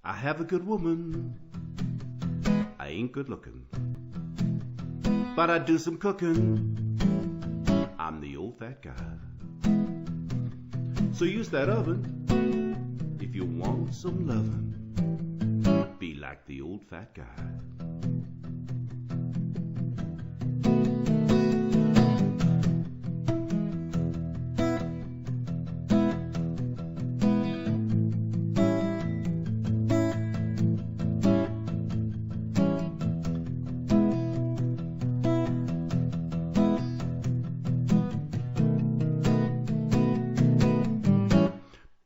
I have a good woman, I ain't good looking, but I do some cooking, I'm the old fat guy. So use that oven if you want some lovin', be like the old fat guy.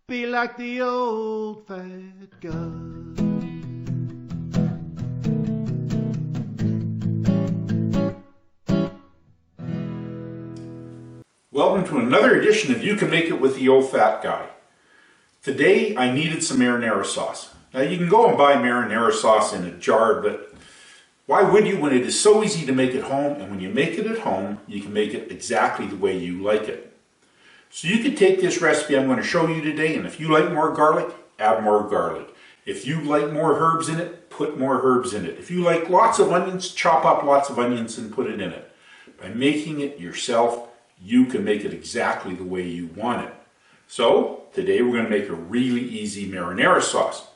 Be like the old fat guy. Welcome to another edition of You Can Make It with the Old Fat Guy. Today I needed some marinara sauce. Now you can go and buy marinara sauce in a jar, but why would you when it is so easy to make at home, and when you make it at home you can make it exactly the way you like it. So you can take this recipe I'm going to show you today, and if you like more garlic, add more garlic. If you like more herbs in it, put more herbs in it. If you like lots of onions, chop up lots of onions and put it in it. By making it yourself, you can make it exactly the way you want it. So today we're going to make a really easy marinara sauce.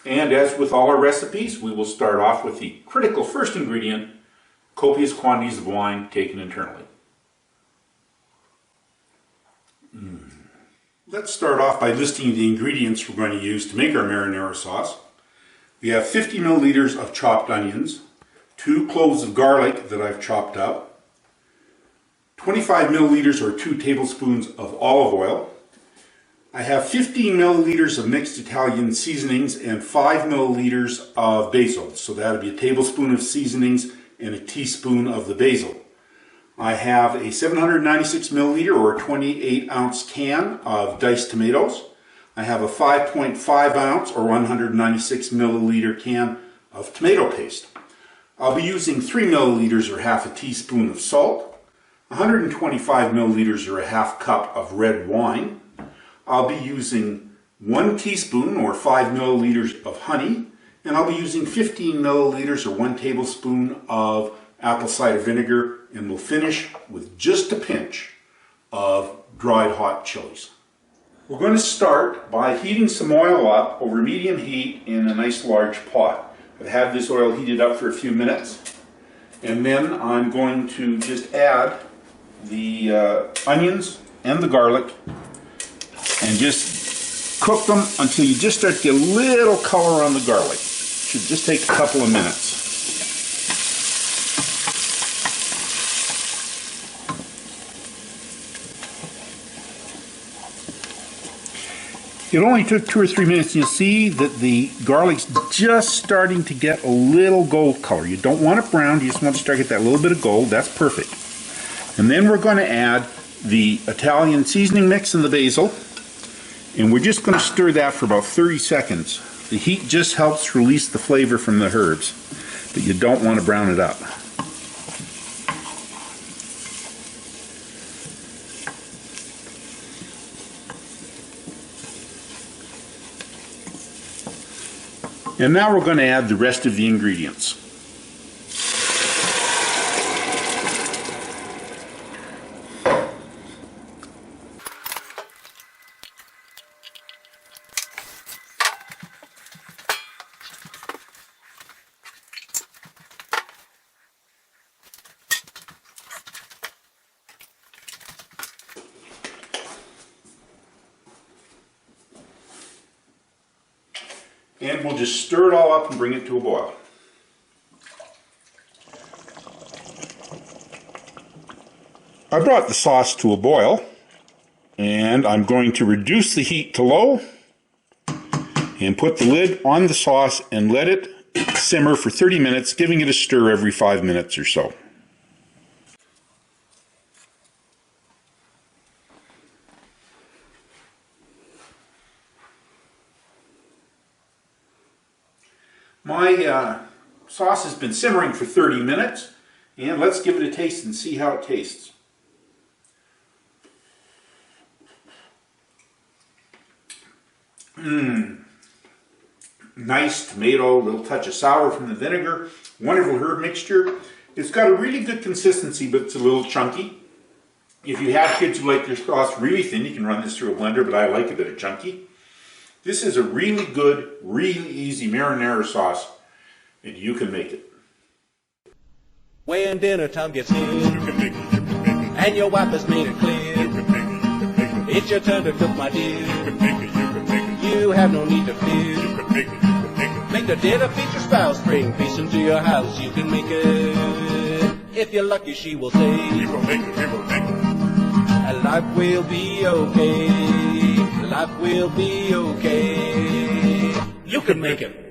And as with all our recipes, we will start off with the critical first ingredient, copious quantities of wine taken internally. Let's start off by listing the ingredients we're going to use to make our marinara sauce. We have 50 milliliters of chopped onions, 2 cloves of garlic that I've chopped up, 25 milliliters or 2 tablespoons of olive oil. I have 15 milliliters of mixed Italian seasonings and 5 milliliters of basil. So that would be a tablespoon of seasonings and a teaspoon of the basil. I have a 796 milliliter or 28 ounce can of diced tomatoes. I have a 5.5 ounce or 196 milliliter can of tomato paste. I'll be using 3 milliliters or half a teaspoon of salt, 125 milliliters or a half cup of red wine. I'll be using 1 teaspoon or 5 milliliters of honey, and I'll be using 15 milliliters or 1 tablespoon of apple cider vinegar, and we'll finish with just a pinch of dried hot chilies. We're going to start by heating some oil up over medium heat in a nice large pot. I've had this oil heated up for a few minutes, and then I'm going to just add the onions and the garlic and just cook them until you just start to get a little color on the garlic. Should just take a couple of minutes. It only took 2 or 3 minutes. You'll see that the garlic's just starting to get a little gold color. You don't want it brown, you just want to start to get that little bit of gold. That's perfect. And then we're going to add the Italian seasoning mix and the basil. And we're just going to stir that for about 30 seconds. The heat just helps release the flavor from the herbs, but you don't want to brown it up. And now we're going to add the rest of the ingredients. And we'll just stir it all up and bring it to a boil. I brought the sauce to a boil, and I'm going to reduce the heat to low and put the lid on the sauce and let it simmer for 30 minutes, giving it a stir every 5 minutes or so. My sauce has been simmering for 30 minutes, and let's give it a taste and see how it tastes. nice tomato, a little touch of sour from the vinegar, wonderful herb mixture. It's got a really good consistency, but it's a little chunky. If you have kids who like their sauce really thin, you can run this through a blender, but I like it a bit chunky. This is a really good, really easy marinara sauce, and you can make it. When dinner time gets here, and your wife has made it clear, it's your turn to cook, my dear. You have no need to fear. Make the dinner feast your spouse, bring peace into your house. You can make it. If you're lucky, she will say, and life will be okay. Life will be okay. You can make it.